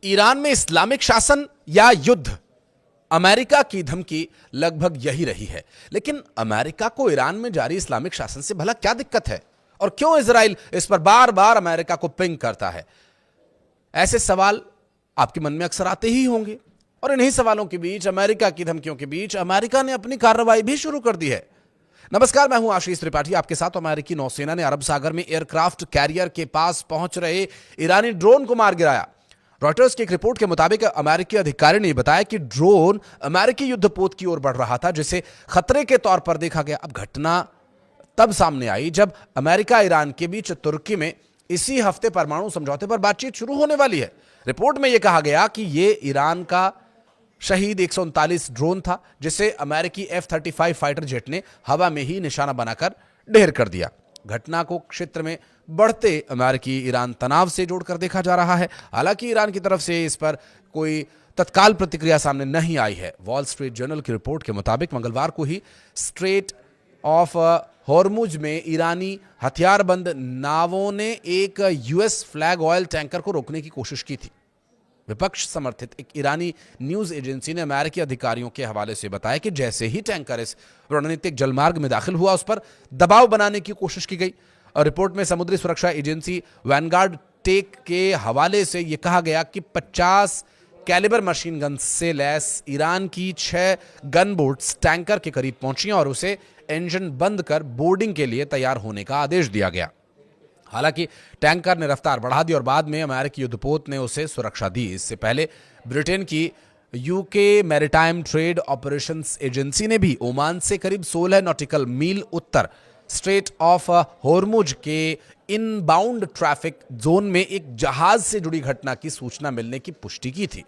Iran में Islamic शासन या युद्ध, अमेरिका की धमकी लगभग यही रही है। लेकिन अमेरिका को ईरान में जारी इस्लामिक शासन से भला क्या दिक्कत है और क्यों इजराइल इस पर बार बार अमेरिका को पिंग करता है? ऐसे सवाल आपके मन में अक्सर आते ही होंगे और इन्हीं सवालों के बीच, अमेरिका की धमकियों के बीच, अमेरिका ने अपनी कार्रवाई भी शुरू कर दी है। नमस्कार, मैं हूं आशीष त्रिपाठी आपके साथ। अमेरिकी नौसेना ने अरब सागर में एयरक्राफ्ट कैरियर के पास पहुंच रहे ईरानी ड्रोन को मार गिराया। रॉयटर्स की एक रिपोर्ट के मुताबिक अमेरिकी अधिकारी ने बताया कि ड्रोन अमेरिकी युद्धपोत की ओर बढ़ रहा था, जिसे खतरे के तौर पर देखा गया। अब घटना तब सामने आई जब अमेरिका ईरान के बीच तुर्की में इसी हफ्ते परमाणु समझौते पर बातचीत शुरू होने वाली है। रिपोर्ट में यह कहा गया कि यह ईरान का शहीद 139 ड्रोन था, जिसे अमेरिकी F-35 फाइटर जेट ने हवा में ही निशाना बनाकर ढेर कर दिया। घटना को क्षेत्र में बढ़ते अमेरिकी ईरान तनाव से जोड़कर देखा जा रहा है। हालांकि ईरान की तरफ से इस पर कोई तत्काल प्रतिक्रिया सामने नहीं आई है। वॉल स्ट्रीट जर्नल की रिपोर्ट के मुताबिक मंगलवार को ही स्ट्रेट ऑफ हॉर्मुज में ईरानी हथियारबंद नावों ने एक यूएस फ्लैग ऑयल टैंकर को रोकने की कोशिश की थी। विपक्ष समर्थित एक ईरानी न्यूज एजेंसी ने अमेरिकी अधिकारियों के हवाले से बताया कि जैसे ही टैंकर इस रणनीतिक जलमार्ग में दाखिल हुआ, उस पर दबाव बनाने की कोशिश की गई। और रिपोर्ट में समुद्री सुरक्षा एजेंसी वैनगार्ड टेक के हवाले से यह कहा गया कि 50 कैलिबर मशीन गन से लैस ईरान की 6 गन बोट्स टैंकर के करीब पहुंची और उसे इंजन बंद कर बोर्डिंग के लिए तैयार होने का आदेश दिया गया। हालांकि टैंकर ने रफ्तार बढ़ा दी और बाद में अमेरिकी युद्धपोत ने उसे सुरक्षा दी। इससे पहले ब्रिटेन की UK maritime trade operations agency ने भी ओमान से करीब 16 नॉटिकल मील उत्तर स्ट्रेट ऑफ हॉर्मुज के इनबाउंड ट्रैफिक जोन में एक जहाज से जुड़ी घटना की सूचना मिलने की पुष्टि की थी।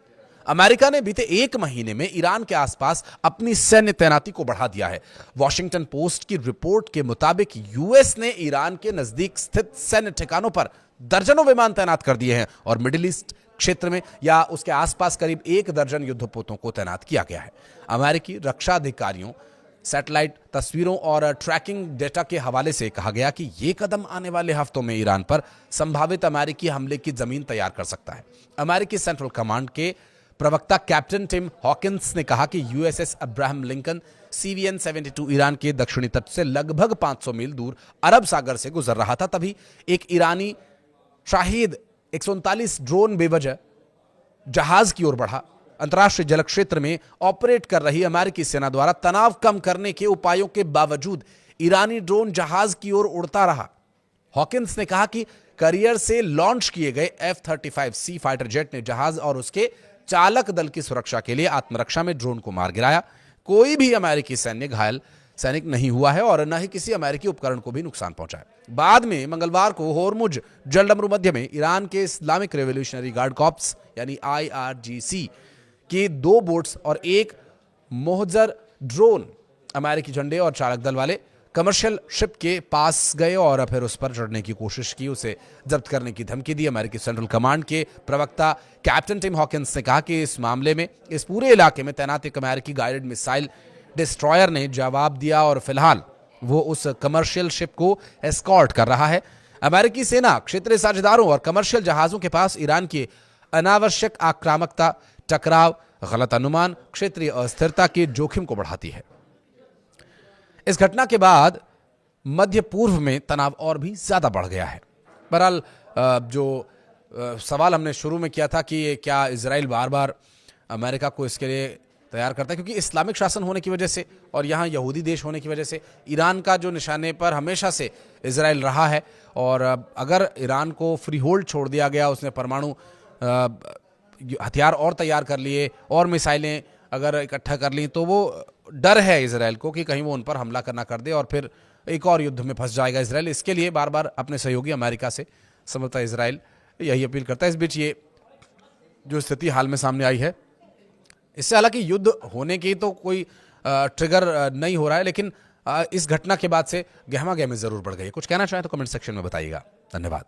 अमेरिका ने बीते एक महीने में ईरान के आसपास अपनी सैन्य तैनाती को बढ़ा दिया है। वॉशिंगटन पोस्ट की रिपोर्ट के मुताबिक यूएस ने ईरान के नजदीक स्थित सैन्य ठिकानों पर दर्जनों विमान तैनात कर दिए हैं और मिडिल ईस्ट क्षेत्र में या उसके आसपास करीब 1 दर्जन युद्धपोतों को तैनात किया गया है। अमेरिकी रक्षा अधिकारियों, सैटेलाइट तस्वीरों और ट्रैकिंग डेटा के हवाले से कहा गया कि यह कदम आने वाले हफ्तों में ईरान पर संभावित अमेरिकी हमले की जमीन तैयार कर सकता है। अमेरिकी सेंट्रल कमांड के प्रवक्ता कैप्टन टिम हॉकिंस ने कहा कि USS Abraham Lincoln CVN-72 Iran के दक्षिणी तट से लगभग 500 मील दूर अरब सागर से गुजर रहा था। तभी एक ईरानी शाहिद 139 ड्रोन बेवजह जहाज की ओर बढ़ा। अंतर्राष्ट्रीय जल क्षेत्र में ऑपरेट कर रही अमेरिकी सेना द्वारा तनाव कम करने के उपायों के बावजूद ईरानी ड्रोन जहाज की ओर उड़ता रहा। हॉकिंस ने कहा कि करियर से लॉन्च किए गए F-35C फाइटर जेट ने जहाज और उसके चालक दल की सुरक्षा के लिए आत्मरक्षा में ड्रोन को मार गिराया। कोई भी अमेरिकी सैनिक नहीं हुआ है और न ही किसी अमेरिकी उपकरण को भी नुकसान पहुंचा है। बाद में मंगलवार को हॉर्मुज जलडमरू मध्य में ईरान के इस्लामिक रेवोल्यूशनरी गार्ड कॉर्प्स यानी IRGC की 2 बोट्स और एक मोहजर ड्रोन अमेरिकी झंडे और चालक दल वाले कमर्शियल शिप के पास गए और फिर उस पर चढ़ने की कोशिश की, उसे जब्त करने की धमकी दी। अमेरिकी सेंट्रल कमांड के प्रवक्ता कैप्टन टिम हॉकिंस ने कहा कि इस मामले में इस पूरे इलाके में तैनात एक अमेरिकी गाइडेड मिसाइल डिस्ट्रॉयर ने जवाब दिया और फिलहाल वो उस कमर्शियल शिप को एस्कॉर्ट कर रहा है। अमेरिकी सेना क्षेत्रीय साझेदारों और कमर्शियल जहाजों के पास ईरान की अनावश्यक आक्रामकता, टकराव, गलत अनुमान, क्षेत्रीय अस्थिरता के जोखिम को बढ़ाती है। इस घटना के बाद मध्य पूर्व में तनाव और भी ज्यादा बढ़ गया है। बहरहाल जो सवाल हमने शुरू में किया था कि क्या इजराइल बार बार अमेरिका को इसके लिए तैयार करता है, क्योंकि इस्लामिक शासन होने की वजह से और यहाँ यहूदी देश होने की वजह से ईरान का जो निशाने पर हमेशा से इजराइल रहा है। और अगर ईरान को फ्री होल्ड छोड़ दिया गया, उसने परमाणु हथियार और तैयार कर लिए और मिसाइलें अगर इकट्ठा कर ली, तो वो डर है इजराइल को कि कहीं वो उन पर हमला करना कर दे और फिर एक और युद्ध में फंस जाएगा इजराइल। इसके लिए बार बार अपने सहयोगी अमेरिका से संभवतः इजराइल यही अपील करता है। इस बीच ये जो स्थिति हाल में सामने आई है, इससे हालांकि युद्ध होने की तो कोई ट्रिगर नहीं हो रहा है, लेकिन इस घटना के बाद से गहमा गहमी जरूर बढ़ गई है। कुछ कहना चाहें तो कमेंट सेक्शन में बताइएगा। धन्यवाद।